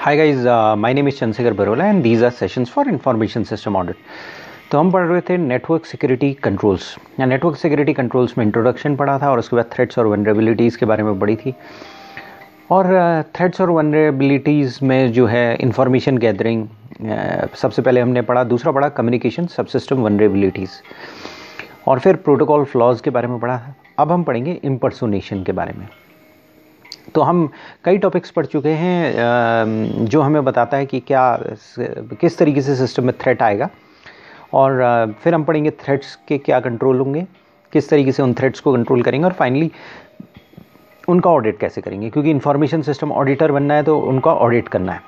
Hi guys, my name is Chandrasekhar Barola and these are sessions for information system audit. तो हम पढ़ रहे थे नेटवर्क सिक्योरिटी कंट्रोल्स या नेटवर्क सिक्योरिटी कंट्रोल्स में इंट्रोडक्शन पढ़ा था और उसके बाद थ्रेट्स और वनरेबिलिटीज़ के बारे में पढ़ी थी। और थ्रेट्स और वनरेबिलिटीज़ में जो है इंफॉर्मेशन गैदरिंग सबसे पहले हमने पढ़ा, दूसरा पढ़ा कम्युनिकेशन सबसिस्टम वनरेबिलिटीज़ और फिर प्रोटोकॉल फ्लॉज के बारे में पढ़ा था। अब हम पढ़ेंगे इम्पर्सोनेशन के बारे में। तो हम कई टॉपिक्स पढ़ चुके हैं जो हमें बताता है कि किस तरीके से सिस्टम में थ्रेट आएगा और फिर हम पढ़ेंगे थ्रेट्स के क्या कंट्रोल होंगे, किस तरीके से उन थ्रेट्स को कंट्रोल करेंगे और फाइनली उनका ऑडिट कैसे करेंगे, क्योंकि इंफॉर्मेशन सिस्टम ऑडिटर बनना है तो उनका ऑडिट करना है।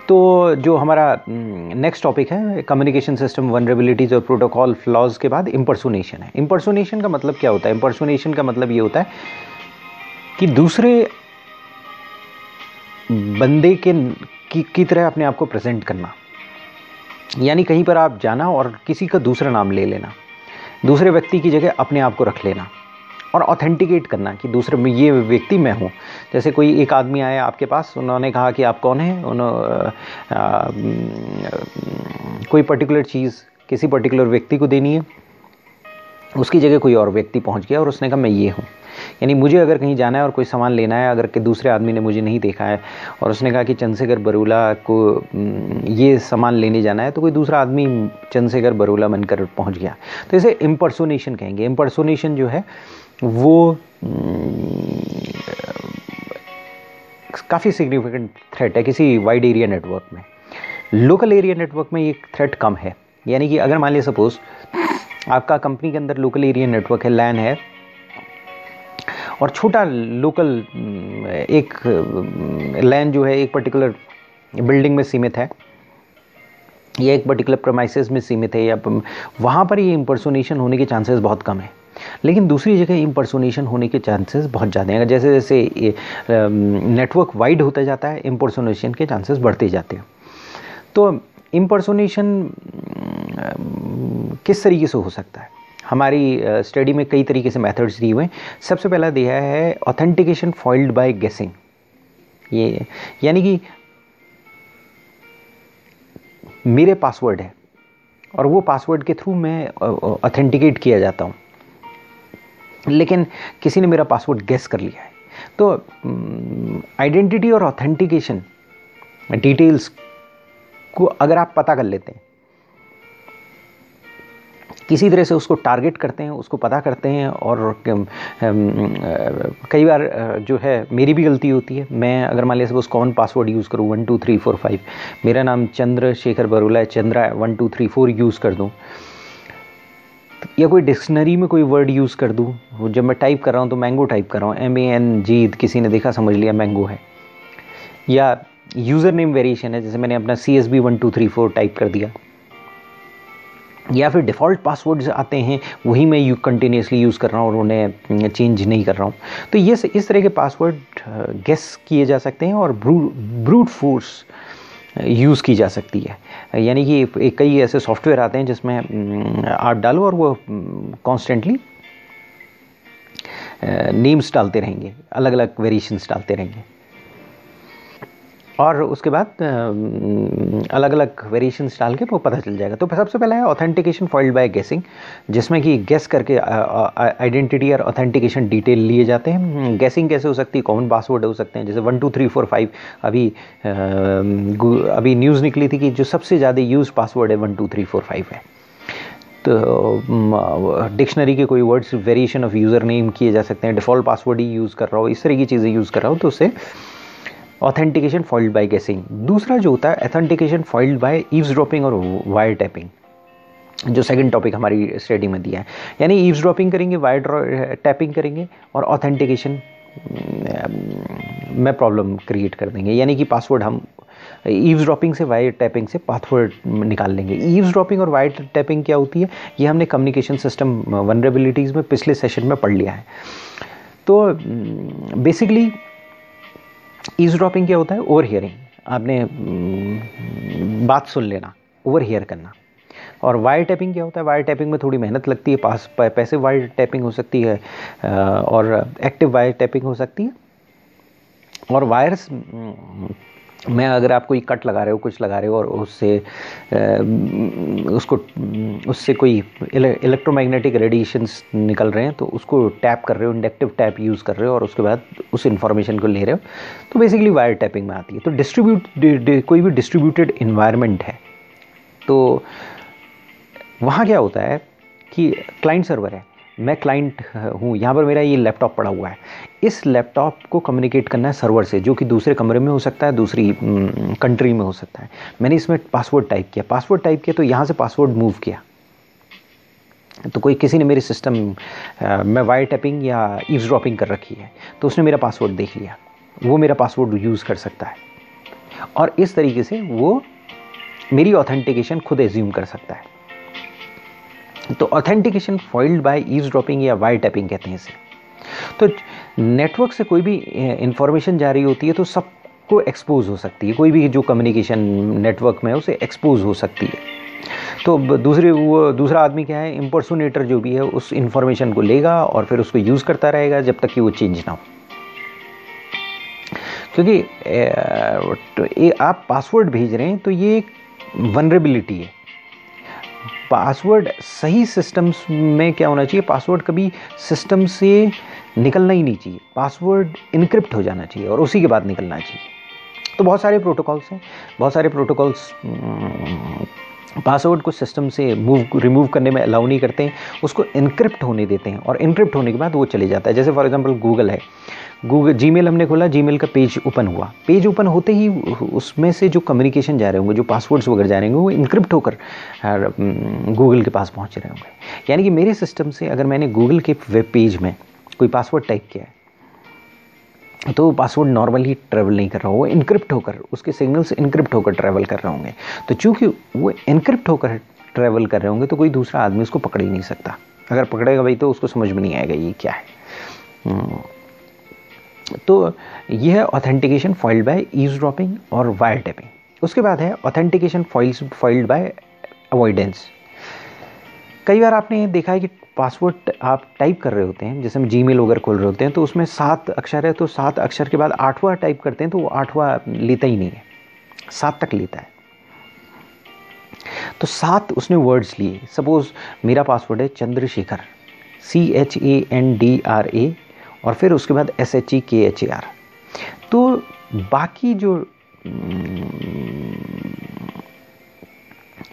तो जो हमारा नेक्स्ट टॉपिक है कम्युनिकेशन सिस्टम वनरेबिलिटीज़ और प्रोटोकॉल फ्लॉज के बाद इम्पर्सोनेशन है। इम्पर्सोनेशन का मतलब क्या होता है? इम्पर्सोनेशन का मतलब ये होता है कि दूसरे बंदे की तरह अपने आप को प्रेजेंट करना, यानी कहीं पर आप जाना और किसी का दूसरा नाम ले लेना, दूसरे व्यक्ति की जगह अपने आप को रख लेना और ऑथेंटिकेट करना कि दूसरे में ये व्यक्ति मैं हूँ। जैसे कोई एक आदमी आया आपके पास, उन्होंने कहा कि आप कौन हैं, कोई पर्टिकुलर चीज़ किसी पर्टिकुलर व्यक्ति को देनी है, उसकी जगह कोई और व्यक्ति पहुँच गया और उसने कहा मैं ये हूँ। यानी मुझे अगर कहीं जाना है और कोई सामान लेना है, अगर कि दूसरे आदमी ने मुझे नहीं देखा है और उसने कहा कि चंद्रशेखर बरोला को ये सामान लेने जाना है, तो कोई दूसरा आदमी चंद्रशेखर बरोला बनकर पहुंच गया, तो इसे इम्पर्सोनेशन कहेंगे। इम्पर्सोनेशन जो है वो काफ़ी सिग्निफिकेंट थ्रेट है किसी वाइड एरिया नेटवर्क में। लोकल एरिया नेटवर्क में ये थ्रेट कम है, यानी कि अगर मान लिया सपोज आपका कंपनी के अंदर लोकल एरिया नेटवर्क है, लैन है, और छोटा लोकल एक लैन जो है एक पर्टिकुलर बिल्डिंग में सीमित है या एक पर्टिकुलर प्रेमाइसेस में सीमित है, या वहाँ पर ये इम्पर्सोनेशन होने के चांसेस बहुत कम है। लेकिन दूसरी जगह इम्पर्सोनेशन होने के चांसेस बहुत ज़्यादा हैं। जैसे जैसे नेटवर्क वाइड होता जाता है, इम्पर्सोनेशन के चांसेस बढ़ते जाते हैं। तो इम्पर्सोनेशन किस तरीके से हो सकता है? हमारी स्टडी में कई तरीके से मेथड्स दिए हुए हैं। सबसे पहला दिया है ऑथेंटिकेशन फॉइल्ड बाय गेसिंग। ये यानी कि मेरे पासवर्ड है और वो पासवर्ड के थ्रू मैं ऑथेंटिकेट किया जाता हूँ, लेकिन किसी ने मेरा पासवर्ड गेस कर लिया है। तो आइडेंटिटी और ऑथेंटिकेशन डिटेल्स को अगर आप पता कर लेते हैं, किसी तरह से उसको टारगेट करते हैं, उसको पता करते हैं, और कई बार जो है मेरी भी गलती होती है। मैं अगर मान लिया सपोज कॉमन पासवर्ड यूज़ करूँ 1 2 3 4 5, मेरा नाम चंद्रशेखर बरोला है, चंद्रा 1 2 3 4 यूज़ कर दूँ, या कोई डिक्शनरी में कोई वर्ड यूज़ कर दूँ, जब मैं टाइप कर रहा हूँ तो मैंगो टाइप कर रहा हूँ, MANG, किसी ने देखा समझ लिया मैंगो है। या यूज़र नेम वेरिएशन है, जैसे मैंने अपना CSB 1 2 3 4 टाइप कर दिया, या फिर डिफ़ॉल्ट पासवर्ड्स आते हैं वही मैं कंटिन्यूसली यूज़ कर रहा हूँ और उन्हें चेंज नहीं कर रहा हूँ। तो ये इस तरह के पासवर्ड गेस किए जा सकते हैं और ब्रूट फोर्स यूज़ की जा सकती है। यानी कि कई ऐसे सॉफ्टवेयर आते हैं जिसमें आप डालो और वो कॉन्स्टेंटली नेम्स डालते रहेंगे, अलग अलग वेरिएशंस डालते रहेंगे, और उसके बाद अलग अलग वेरिएशंस डाल के वो पता चल जाएगा। तो सबसे पहला है ऑथेंटिकेशन फॉइल्ड बाय गेसिंग, जिसमें कि गेस करके आइडेंटिटी और ऑथेंटिकेशन डिटेल लिए जाते हैं। गेसिंग कैसे हो सकती है? कॉमन पासवर्ड हो सकते हैं, जैसे 1 2 3 4 5। अभी न्यूज़ निकली थी कि जो सबसे ज़्यादा यूज पासवर्ड है 1 2 3 4 5 है। तो डिक्शनरी के कोई words variation of user name किए जा सकते हैं, डिफ़ॉल्ट पासवर्ड ही यूज़ कर रहा हो, इस तरह की चीज़ें यूज़ कर रहा हो, तो उससे ऑथेंटिकेशन फॉइल्ड बाय गेसिंग। दूसरा जो होता है ऑथेंटिकेशन फॉइल्ड बाय ईव्सड्रॉपिंग और वायर टैपिंग, जो सेकंड टॉपिक हमारी स्टडी में दिया है। यानी ईव्सड्रॉपिंग करेंगे, वायर टैपिंग करेंगे और ऑथेंटिकेशन में प्रॉब्लम क्रिएट कर देंगे। यानी कि पासवर्ड हम ईव्सड्रॉपिंग से, वायर टैपिंग से पासवर्ड निकाल लेंगे। ईव्सड्रॉपिंग और वायर टैपिंग क्या होती है, ये हमने कम्युनिकेशन सिस्टम वनरेबिलिटीज़ में पिछले सेशन में पढ़ लिया है। तो बेसिकली ईव्सड्रॉपिंग क्या होता है? ओवर हियरिंग, आपने बात सुन लेना, ओवर हियर करना। और वायर टैपिंग क्या होता है? वायर टैपिंग में थोड़ी मेहनत लगती है, पैसिव वायर टैपिंग हो सकती है और एक्टिव वायर टैपिंग हो सकती है। और वायर्स मैं अगर आप कोई कट लगा रहे हो, कुछ लगा रहे हो और उससे कोई इलेक्ट्रोमैग्नेटिक रेडिएशंस निकल रहे हैं, तो उसको टैप कर रहे हो, इंडक्टिव टैप यूज़ कर रहे हो और उसके बाद उस इन्फॉर्मेशन को ले रहे हो, तो बेसिकली वायर टैपिंग में आती है। तो कोई भी डिस्ट्रीब्यूटेड इन्वायरमेंट है तो वहाँ क्या होता है कि क्लाइंट सर्वर है, मैं क्लाइंट हूँ, यहाँ पर मेरा ये लैपटॉप पड़ा हुआ है, इस लैपटॉप को कम्युनिकेट करना है सर्वर से, जो कि दूसरे कमरे में हो सकता है, दूसरी कंट्री में हो सकता है। मैंने इसमें पासवर्ड टाइप किया, तो यहाँ से पासवर्ड मूव किया, तो कोई किसी ने मेरे सिस्टम में वायर टैपिंग या ईव्सड्रॉपिंग कर रखी है, तो उसने मेरा पासवर्ड देख लिया, वो मेरा पासवर्ड यूज़ कर सकता है और इस तरीके से वो मेरी ऑथेंटिकेशन खुद एज्यूम कर सकता है। तो ऑथेंटिकेशन फॉइल्ड बाय ईव्सड्रॉपिंग या वायर टैपिंग कहते हैं इसे। तो नेटवर्क से कोई भी इंफॉर्मेशन जा रही होती है तो सबको एक्सपोज हो सकती है, कोई भी जो कम्युनिकेशन नेटवर्क में है उसे एक्सपोज हो सकती है। तो दूसरा आदमी क्या है, इम्पर्सोनेटर जो भी है उस इंफॉर्मेशन को लेगा और फिर उसको यूज़ करता रहेगा जब तक कि वो चेंज ना हो। क्योंकि आप पासवर्ड भेज रहे हैं तो ये एक वनरेबिलिटी है। पासवर्ड सही सिस्टम्स में क्या होना चाहिए, पासवर्ड कभी सिस्टम से निकलना ही नहीं चाहिए, पासवर्ड इनक्रिप्ट हो जाना चाहिए और उसी के बाद निकलना चाहिए। तो बहुत सारे प्रोटोकॉल्स हैं, बहुत सारे प्रोटोकॉल्स पासवर्ड को सिस्टम से रिमूव करने में अलाउ नहीं करते हैं, उसको इनक्रिप्ट होने देते हैं और इनक्रिप्ट होने के बाद वो चले जाता है। जैसे फॉर एग्जांपल गूगल है, जीमेल हमने खोला, जीमेल का पेज ओपन हुआ, पेज ओपन होते ही उसमें से जो कम्युनिकेशन जा रहे होंगे, जो पासवर्ड्स वगैरह जा रहे होंगे, वो इनक्रिप्ट होकर गूगल के पास पहुंच रहे होंगे। यानी कि मेरे सिस्टम से अगर मैंने गूगल के वेब पेज में कोई पासवर्ड टाइप किया है तो वो पासवर्ड नॉर्मली ट्रैवल नहीं कर रहा हो, वो इनक्रिप्ट होकर, उसके सिग्नल्स इनक्रिप्ट होकर ट्रैवल कर रहे होंगे। तो चूंकि वो इनक्रिप्ट होकर ट्रैवल कर रहे होंगे तो कोई दूसरा आदमी उसको पकड़ ही नहीं सकता। अगर पकड़ेगा भाई तो उसको समझ में नहीं आएगा ये क्या है। तो यह है ऑथेंटिकेशन फॉइल्ड बाय ईव्सड्रॉपिंग और वायर टैपिंग। उसके बाद है ऑथेंटिकेशन फॉइल्ड बाय अवॉइडेंस। कई बार आपने देखा है कि पासवर्ड आप टाइप कर रहे होते हैं, जैसे हम जीमेल वगैरह खोल रहे होते हैं तो उसमें 7 अक्षर है, तो 7 अक्षर के बाद 8वां टाइप करते हैं तो वो 8वां लेता ही नहीं है, 7 तक लेता है। तो 7 उसने वर्ड्स लिए। सपोज मेरा पासवर्ड है चंद्रशेखर, CHANDRA और फिर उसके बाद SHEKHAR। तो बाकी जो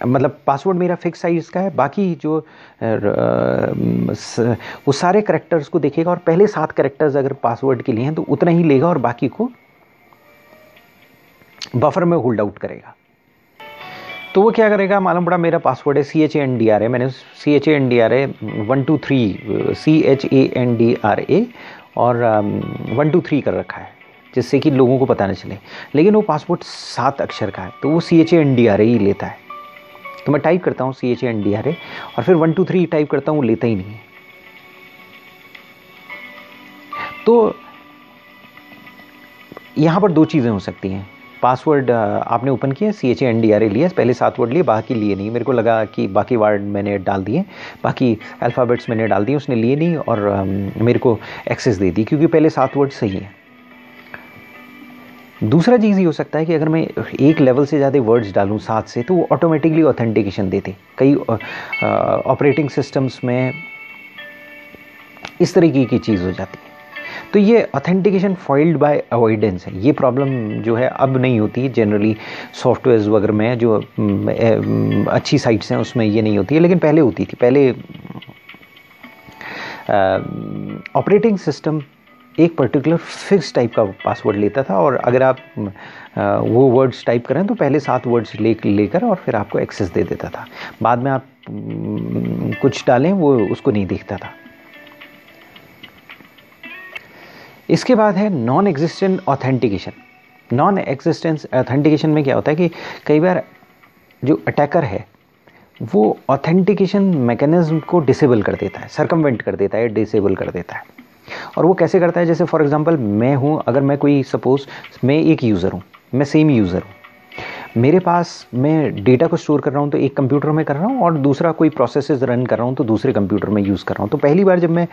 मतलब पासवर्ड मेरा फिक्स साइज का है, बाकी जो वो सारे कैरेक्टर्स को देखेगा और पहले 7 कैरेक्टर्स अगर पासवर्ड के लिए हैं तो उतना ही लेगा और बाकी को बफर में होल्ड आउट करेगा। तो वो क्या करेगा, मालूम पड़ा मेरा पासवर्ड है CHANDRA, मैंने CHANDRA 1 2 3 CHANDRA और 1 2 3 कर रखा है, जिससे कि लोगों को पता न चले। लेकिन वो पासवर्ड 7 अक्षर का है तो वो CHANDRA ही लेता है। तो मैं टाइप करता हूँ CHANDRA और फिर 1 2 3 टाइप करता हूँ, वो लेता ही नहीं है। तो यहाँ पर 2 चीज़ें हो सकती हैं। पासवर्ड आपने ओपन किया, CHANDRA लिया, पहले 7 वर्ड लिए, बाकी लिए नहीं। मेरे को लगा कि बाकी वर्ड मैंने डाल दिए, बाकी अल्फ़ाबेट्स मैंने डाल दिए, उसने लिए नहीं और मेरे को एक्सेस दे दी क्योंकि पहले 7 वर्ड सही हैं। दूसरा चीज़ ये हो सकता है कि अगर मैं एक लेवल से ज़्यादा वर्ड्स डालूँ 7 से तो वो ऑटोमेटिकली ऑथेंटिकेशन देते। कई ऑपरेटिंग सिस्टम्स में इस तरीके की चीज़ हो जाती है। तो ये ऑथेंटिकेशन फॉइल्ड बाय अवॉइडेंस है। ये प्रॉब्लम जो है अब नहीं होती, जनरली सॉफ्टवेयर्स वगैरह में जो अच्छी साइट्स हैं उसमें ये नहीं होती है, लेकिन पहले होती थी। पहले ऑपरेटिंग सिस्टम एक पर्टिकुलर फिक्स टाइप का पासवर्ड लेता था और अगर आप वो वर्ड्स टाइप करें तो पहले 7 वर्ड्स लेकर और फिर आपको एक्सेस दे देता था। बाद में आप कुछ डालें वो उसको नहीं देखता था। इसके बाद है non existent authentication. Non existence authentication में क्या होता है कि कई बार जो अटैकर है वो ऑथेंटिकेशन मैकेनिज्म को डिसेबल कर देता है, सर्कमवेंट कर देता है, डिसेबल कर देता है। और वो कैसे करता है, जैसे फॉर एग्जांपल मैं हूँ, अगर मैं कोई सपोज मैं एक यूज़र हूँ, मैं सेम यूज़र हूँ, मेरे पास मैं डेटा को स्टोर कर रहा हूँ तो एक कंप्यूटर में कर रहा हूँ और दूसरा कोई प्रोसेसेस रन कर रहा हूँ तो दूसरे कंप्यूटर में यूज़ कर रहा हूँ। तो पहली बार जब मैं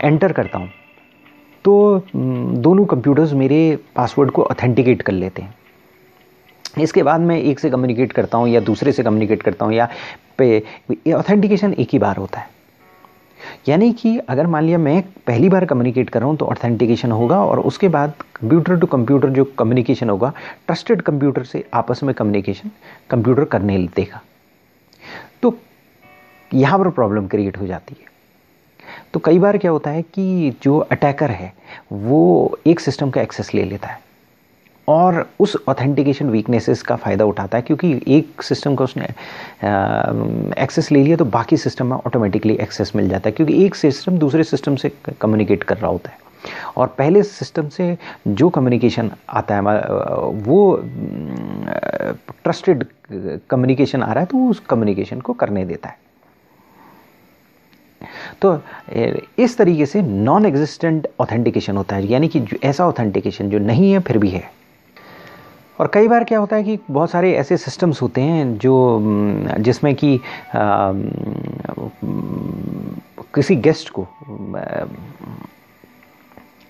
एंटर करता हूँ तो दोनों कंप्यूटर्स मेरे पासवर्ड को ऑथेंटिकेट कर लेते हैं। इसके बाद मैं एक से कम्युनिकेट करता हूँ या दूसरे से कम्युनिकेट करता हूँ या पे ऑथेंटिकेशन एक ही बार होता है। यानी कि अगर मान लिया मैं पहली बार कम्युनिकेट कर रहा हूँ तो ऑथेंटिकेशन होगा, और उसके बाद कंप्यूटर टू कंप्यूटर जो कम्युनिकेशन होगा, ट्रस्टेड कंप्यूटर से आपस में कम्युनिकेशन कंप्यूटर करने देगा। तो यहाँ पर प्रॉब्लम क्रिएट हो जाती है। तो कई बार क्या होता है कि जो अटैकर है वो एक सिस्टम का एक्सेस ले लेता है और उस ऑथेंटिकेशन वीकनेसेस का फ़ायदा उठाता है, क्योंकि एक सिस्टम का उसने एक्सेस ले लिया तो बाकी सिस्टम में ऑटोमेटिकली एक्सेस मिल जाता है, क्योंकि एक सिस्टम दूसरे सिस्टम से कम्युनिकेट कर रहा होता है और पहले सिस्टम से जो कम्युनिकेशन आता है वो ट्रस्टेड कम्युनिकेशन आ रहा है तो उस कम्युनिकेशन को करने देता है। तो इस तरीके से नॉन एग्जिस्टेंट ऑथेंटिकेशन होता है, यानी कि ऐसा ऑथेंटिकेशन जो नहीं है फिर भी है। और कई बार क्या होता है कि बहुत सारे ऐसे सिस्टम्स होते हैं जो जिसमें कि किसी गेस्ट को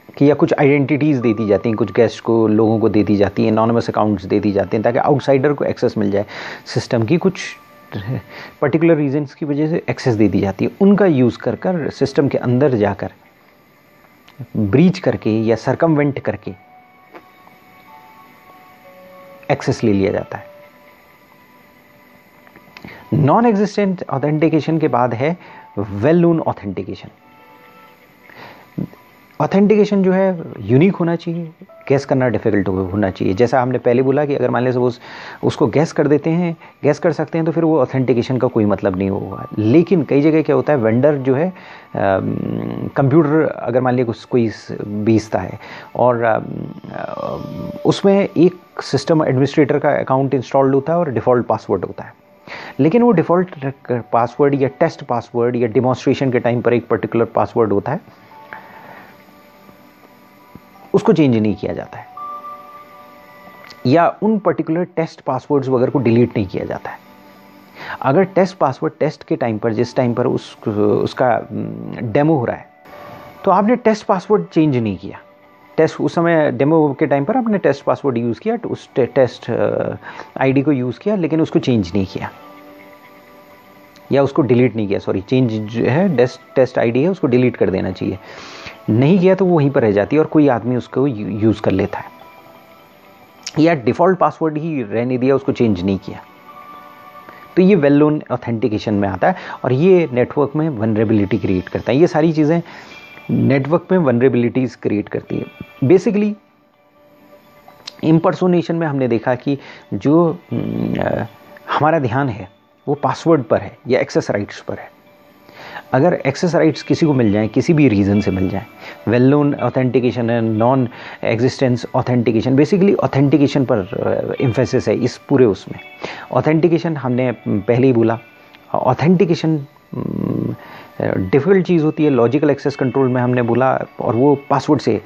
कि या कुछ आइडेंटिटीज़ दे दी जाती हैं, कुछ गेस्ट को लोगों को दे दी जाती हैं, एनोनिमस अकाउंट्स दे दी जाते हैं ताकि आउटसाइडर को एक्सेस मिल जाए सिस्टम की, कुछ पर्टिकुलर रीजंस की वजह से एक्सेस दे दी जाती है। उनका यूज़ कर कर सिस्टम के अंदर जाकर ब्रीच करके या सरकमवेंट करके एक्सेस ले लिया जाता है। नॉन एग्जिस्टेंट ऑथेंटिकेशन के बाद है वेल नोन ऑथेंटिकेशन। ऑथेंटिकेशन जो है यूनिक होना चाहिए, गैस करना डिफिकल्ट होना चाहिए। जैसा हमने पहले बोला कि अगर मान लें सपोज उसको गैस कर देते हैं, गैस कर सकते हैं, तो फिर वो ऑथेंटिकेशन का कोई मतलब नहीं होगा। लेकिन कई जगह क्या होता है, वेंडर जो है कंप्यूटर अगर मान लिया कोई बेचता है और उसमें एक सिस्टम एडमिनिस्ट्रेटर का अकाउंट इंस्टॉल्ड होता है और डिफ़ॉल्ट पासवर्ड होता है, लेकिन वो डिफ़ॉल्ट पासवर्ड या टेस्ट पासवर्ड या डिमॉन्स्ट्रेशन के टाइम पर एक पर्टिकुलर पासवर्ड होता है, उसको चेंज नहीं किया जाता है या उन पर्टिकुलर टेस्ट पासवर्ड्स वगैरह को डिलीट नहीं किया जाता है। अगर टेस्ट पासवर्ड टेस्ट के टाइम पर, जिस टाइम पर उसका डेमो हो रहा है, तो आपने टेस्ट पासवर्ड चेंज नहीं किया, टेस्ट उस समय डेमो के टाइम पर आपने टेस्ट पासवर्ड यूज़ किया, उस टेस्ट आईडी को यूज़ किया, लेकिन उसको चेंज नहीं किया या उसको डिलीट नहीं किया, सॉरी चेंज जो है टेस्ट आईडी है उसको डिलीट कर देना चाहिए, नहीं किया तो वो वहीं पर रह जाती है और कोई आदमी उसको यूज़ कर लेता है, या डिफ़ॉल्ट पासवर्ड ही रहने दिया, उसको चेंज नहीं किया। तो ये वेल नोन ऑथेंटिकेशन में आता है और ये नेटवर्क में वनरेबिलिटी क्रिएट करता है। ये सारी चीज़ें नेटवर्क में वनरेबिलिटीज़ क्रिएट करती है। बेसिकली इम्पर्सोनेशन में हमने देखा कि जो हमारा ध्यान है वो पासवर्ड पर है या एक्सेस राइट्स पर है। अगर एक्सेस राइट्स किसी को मिल जाए, किसी भी रीज़न से मिल जाए, वेल नोन ऑथेंटिकेशन है, non existence authentication, basically authentication पर एम्फेसिस है इस पूरे उसमें। ऑथेंटिकेशन हमने पहले ही बोला, ऑथेंटिकेशन डिफ़िकल्ट चीज़ होती है, लॉजिकल एक्सेस कंट्रोल में हमने बोला, और वो पासवर्ड से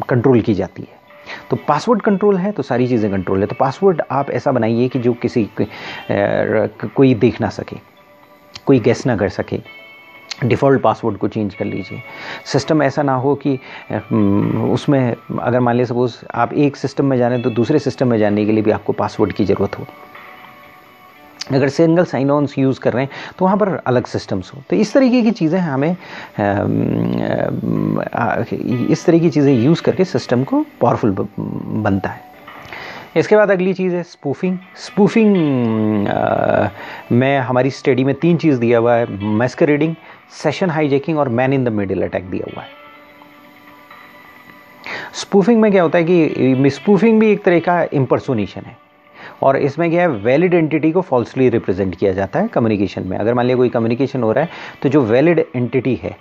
कंट्रोल की जाती है। तो पासवर्ड कंट्रोल है तो सारी चीज़ें कंट्रोल है। तो पासवर्ड आप ऐसा बनाइए कि जो किसी कोई देख ना सके, कोई गेस ना कर सके। डिफ़ॉल्ट पासवर्ड को चेंज कर लीजिए। सिस्टम ऐसा ना हो कि उसमें अगर मान लीजिए सपोज़ आप एक सिस्टम में जाने तो दूसरे सिस्टम में जाने के लिए भी आपको पासवर्ड की ज़रूरत हो। अगर सिंगल साइन ऑन्स यूज़ कर रहे हैं तो वहाँ पर अलग सिस्टम्स हो। तो इस तरीके की चीज़ें हमें इस तरह की चीज़ें यूज़ करके सिस्टम को पावरफुल बनता है। इसके बाद अगली चीज़ है स्पूफिंग। स्पूफिंग में हमारी स्टडी में 3 चीज़ दिया हुआ है, मैस्करेडिंग, सेशन हाईजैकिंग और man in the middle attack दिया हुआ है। स्पूफिंग में क्या होता है कि स्पूफिंग भी एक तरह का इम्पर्सोनेशन है और इसमें क्या है, वैलिड एंटिटी को फॉल्सली रिप्रेजेंट किया जाता है कम्युनिकेशन में। अगर मान लिया कोई कम्युनिकेशन हो रहा है तो जो वैलिड एंटिटी है,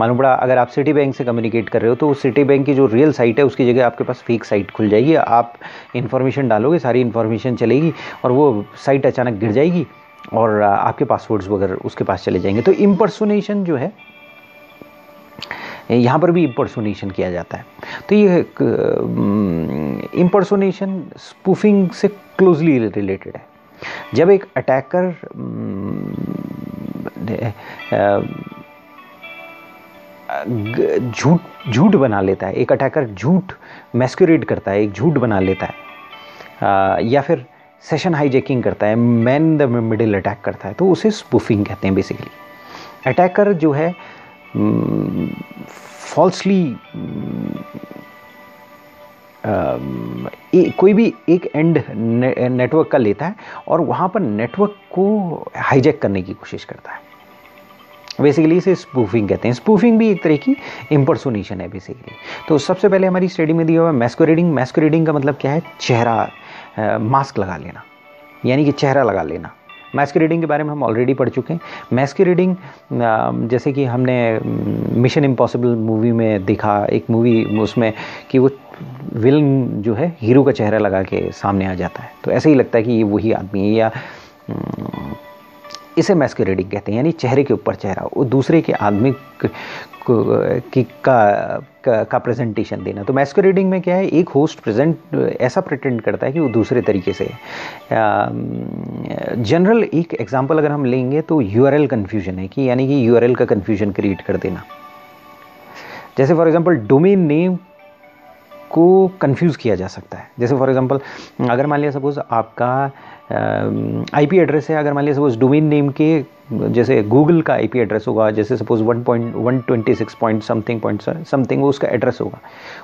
मालूम पड़ा अगर आप सिटी बैंक से कम्युनिकेट कर रहे हो तो सिटी बैंक की जो रियल साइट है उसकी जगह आपके पास फेक साइट खुल जाएगी। आप इन्फॉर्मेशन डालोगे, सारी इन्फॉर्मेशन चलेगी और वो साइट अचानक गिर जाएगी और आपके पासवर्ड्स वगैरह उसके पास चले जाएंगे। तो इम्पर्सोनेशन जो है, यहाँ पर भी इम्पर्सोनेशन किया जाता है। तो ये इम्पर्सोनेशन स्पूफिंग से क्लोजली रिलेटेड है। जब एक अटैकर झूठ झूठ बना लेता है, एक अटैकर झूठ मैस्कुरेट करता है, एक झूठ बना लेता है, या फिर सेशन हाईजैकिंग करता है, मैन द मिडिल अटैक करता है, तो उसे स्पूफिंग कहते हैं। बेसिकली अटैकर जो है फॉल्सली कोई भी एक एंड नेटवर्क का लेता है और वहाँ पर नेटवर्क को हाईजैक करने की कोशिश करता है। बेसिकली इसे स्पूफिंग कहते हैं। स्पूफिंग भी एक तरह की इम्पर्सोनेशन है बेसिकली। तो सबसे पहले हमारी स्टडी में दिया हुआ मैस्कुरेडिंग। मैस्कुरेडिंग का मतलब क्या है? चेहरा, मास्क लगा लेना, यानी कि चेहरा लगा लेना। मैस्कुरेडिंग के बारे में हम ऑलरेडी पढ़ चुके हैं। मैस्कुरेडिंग जैसे कि हमने मिशन इम्पॉसिबल मूवी में देखा, एक मूवी उसमें कि वो विलन जो है हीरो का चेहरा लगा के सामने आ जाता है, तो ऐसे ही लगता है कि ये वही आदमी है, या इसे मैस्कुरेडिंग कहते हैं, यानी चेहरे के ऊपर चेहरा, वो दूसरे के आदमी का प्रेजेंटेशन देना। तो मैस्कुरेडिंग में क्या है? एक होस्ट प्रेजेंट ऐसा प्रिटेंड करता है कि वो दूसरे तरीके से। जनरल एक एग्जांपल अगर हम लेंगे तो यूआरएल कन्फ्यूजन है, कि यानी कि यूआरएल का कन्फ्यूजन क्रिएट कर देना। जैसे फॉर एग्जांपल डोमेन नेम को कंफ्यूज किया जा सकता है। जैसे फॉर एग्जांपल अगर मान लिया सपोज आपका आईपी एड्रेस है, अगर मान लिया सपोज डोमेन नेम के जैसे गूगल का आईपी एड्रेस होगा, जैसे सपोज 1.126.something वो उसका एड्रेस होगा,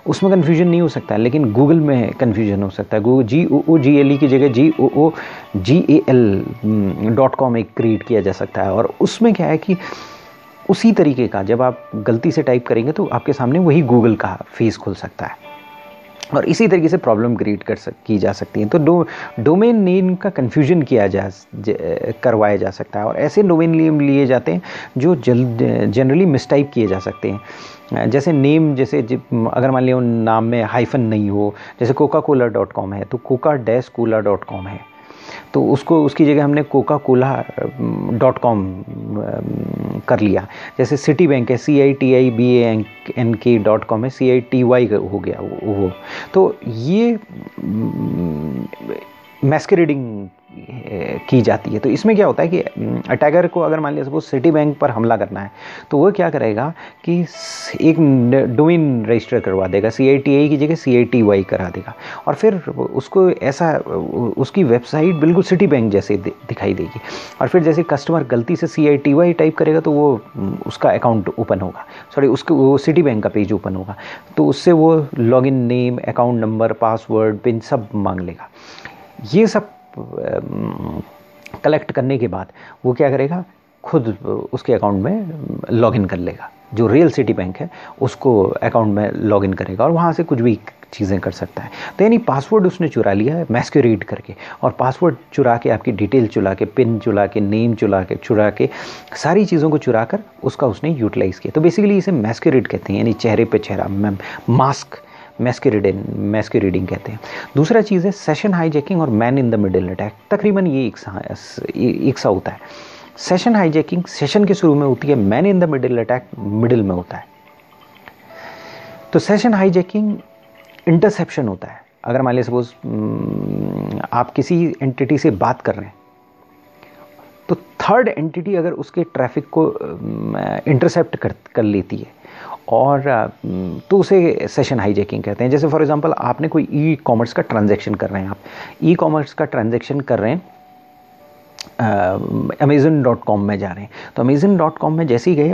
उसमें कन्फ्यूजन नहीं हो सकता है, लेकिन गूगल में कन्फ्यूजन हो सकता है। गूगल GOOGLE की जगह GOOGAL.com एक क्रिएट किया जा सकता है, और उसमें क्या है कि उसी तरीके का जब आप गलती से टाइप करेंगे तो आपके सामने वही गूगल का फेस खुल सकता है, और इसी तरीके से प्रॉब्लम क्रिएट की जा सकती है। तो डोमेन नेम का कन्फ्यूजन करवाया जा सकता है, और ऐसे डोमेन नेम लिए जाते हैं जो जनरली मिसटाइप किए जा सकते हैं। जैसे नेम, जैसे अगर मान लिया नाम में हाइफन नहीं हो, जैसे coca-cola.com है तो coca-cola.com है, तो उसकी जगह हमने coca-cola.com कर लिया। जैसे सिटी बैंक है CITIBANK.com है, CITY हो गया वो। तो ये मैस्कुरेडिंग की जाती है। तो इसमें क्या होता है कि अटैकर को अगर मान लिया सपोज सिटी बैंक पर हमला करना है, तो वो क्या करेगा कि एक डोमेन रजिस्टर करवा देगा, CITI की जगह CITY करा देगा, और फिर उसको ऐसा उसकी वेबसाइट बिल्कुल सिटी बैंक जैसे दिखाई देगी, और फिर जैसे कस्टमर गलती से CITY टाइप करेगा तो वो उसका अकाउंट ओपन होगा, वो सिटी बैंक का पेज ओपन होगा, तो उससे वो login name, account number, password, pin सब मांग लेगा। ये सब कलेक्ट करने के बाद वो क्या करेगा, खुद उसके अकाउंट में लॉगिन कर लेगा, जो रियल सिटी बैंक है उसको अकाउंट में लॉगिन करेगा, और वहाँ से कुछ भी चीज़ें कर सकता है। तो यानी पासवर्ड उसने चुरा लिया है मैस्कुरेड करके, और पासवर्ड चुरा के, आपकी डिटेल चुरा के, पिन चुरा के, नेम चुरा के सारी चीज़ों को चुरा कर उसका उसने यूटिलाइज़ किया। तो बेसिकली इसे मैस्कुरेड कहते हैं, यानी चेहरे पे चेहरा, मास्क, मैस्कुरेडिंग कहते हैं। दूसरा चीज़ है सेशन हाईजैकिंग और man in the middle attack. तकरीबन ये एक सा होता है। सेशन हाईजैकिंग सेशन के शुरू में होती है, man in the middle attack middle में होता है। तो सेशन हाईजैकिंग इंटरसेप्शन होता है। अगर मान लीजिए सपोज आप किसी एंटिटी से बात कर रहे हैं, तो थर्ड एंटिटी अगर उसके ट्रैफिक को इंटरसेप्ट कर लेती है, और तो उसे सेशन हाईजैकिंग कहते हैं। जैसे फॉर एग्जांपल आपने कोई ई-कॉमर्स का ट्रांजैक्शन कर रहे हैं, आप ई-कॉमर्स का ट्रांजैक्शन कर रहे हैं, Amazon.com में जा रहे हैं, तो Amazon.com में जैसे ही गए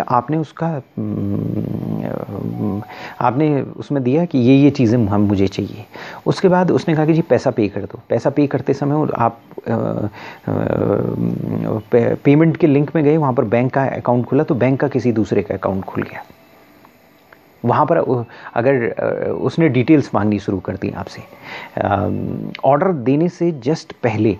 आपने उसमें दिया कि ये चीज़ें मुझे चाहिए। उसके बाद उसने कहा कि जी पैसा पे कर दो। पैसा पे करते समय आप पेमेंट के लिंक में गए, वहाँ पर बैंक का अकाउंट खुला, तो बैंक का किसी दूसरे का अकाउंट खुल गया। वहाँ पर अगर उसने डिटेल्स मांगनी शुरू कर दी आपसे, ऑर्डर देने से जस्ट पहले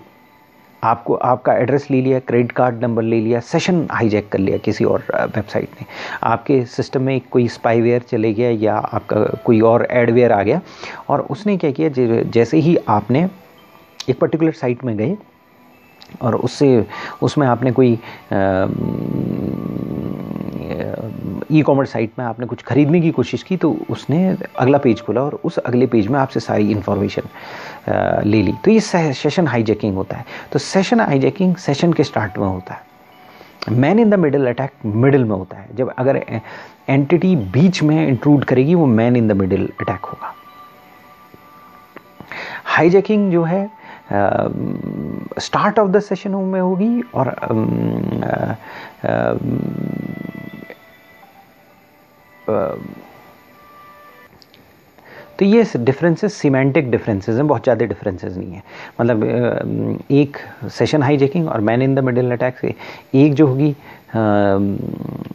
आपको आपका एड्रेस ले लिया, क्रेडिट कार्ड नंबर ले लिया, सेशन हाईजैक कर लिया किसी और वेबसाइट ने, आपके सिस्टम में कोई स्पाईवेयर चले गया या आपका कोई और एडवेयर आ गया, और उसने क्या किया, जैसे ही आपने एक पर्टिकुलर साइट में गए और उसमें आपने कोई ई-कॉमर्स साइट में आपने कुछ खरीदने की कोशिश की, तो उसने अगला पेज खोला और उस अगले पेज में आपसे सारी इन्फॉर्मेशन ले ली। तो ये सेशन हाईजैकिंग होता है। तो सेशन हाईजैकिंग सेशन के स्टार्ट में होता है, man in the middle attack middle में होता है, जब अगर एंटिटी बीच में इंट्रूड करेगी वो man in the middle attack होगा। हाईजैकिंग जो है स्टार्ट ऑफ द सेशन में होगी और तो ये डिफरेंसेस सीमेंटिक डिफरेंसेस हैं, बहुत ज़्यादा डिफरेंसेस नहीं है। मतलब एक सेशन हाईजैकिंग और man in the middle attack से एक जो होगी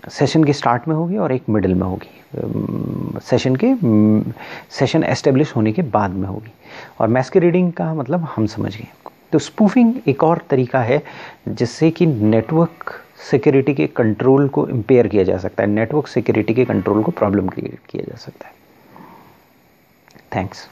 सेशन के स्टार्ट में होगी और एक मिडिल में होगी, सेशन एस्टेब्लिश होने के बाद में होगी। और मैस्करेडिंग का मतलब हम समझ गए। तो स्पूफिंग एक और तरीका है जिससे कि नेटवर्क सिक्योरिटी के कंट्रोल को इम्पेयर किया जा सकता है, नेटवर्क सिक्योरिटी के कंट्रोल को प्रॉब्लम क्रिएट किया जा सकता है। थैंक्स।